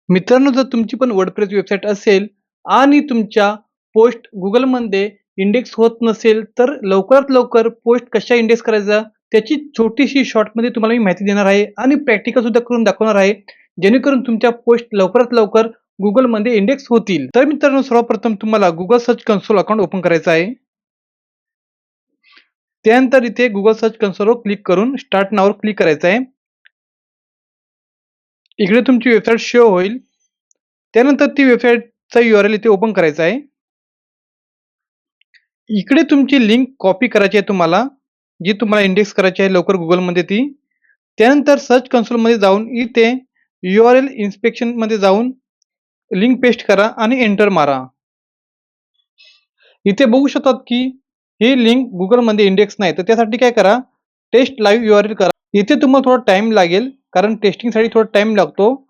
मित्रांनो, जर तुमची पण वर्डप्रेस वेबसाईट असेल आणि तुमच्या पोस्ट Googleमध्ये इंडेक्स होत नसेल, तर लवकरात लवकर पोस्ट कशा इंडेक्स करायचा त्याची छोटीशी शॉर्टमध्ये तुम्हाला मी माहिती देणार आहे आणि प्रॅक्टिकल सुद्धा करून दाखवणार आहे. जेणेकरून तुमच्या पोस्ट लवकरात लवकर Googleमध्ये इंडेक्स होतील. तर मित्रांनो, सर्वप्रथम तुम्हाला Google search console account open करायचं आहे. त्यानंतर इथे Google सर्च कन्सोलवर क्लिक करून स्टार्ट नाववर क्लिक करायचं आहे. इकडे तुमची वेबसाईट शो होईल. त्यानंतर ती वेबसाईटचा URL इथे ओपन करायचा आहे. इकडे तुमची लिंक कॉपी करायची आहे तुम्हाला, जी तुम्हाला इंडेक्स करायची आहे लवकर Googleमध्ये ती. त्यानंतर सर्च कन्सोलमध्ये जाऊन इथे URL इन्स्पेक्शनमध्ये जाऊन लिंक पेस्ट करा आणि एंटर मारा. इथे बघू शकतात की ही लिंक Googleमध्ये इंडेक्स नाही, तर त्यासाठी काय करा, टेस्ट लाईव्ह URL करा. इथे तुम्हाला थोडा टाईम लागेल, कारण टेस्टिंगसाठी थोडा टाईम लागतो.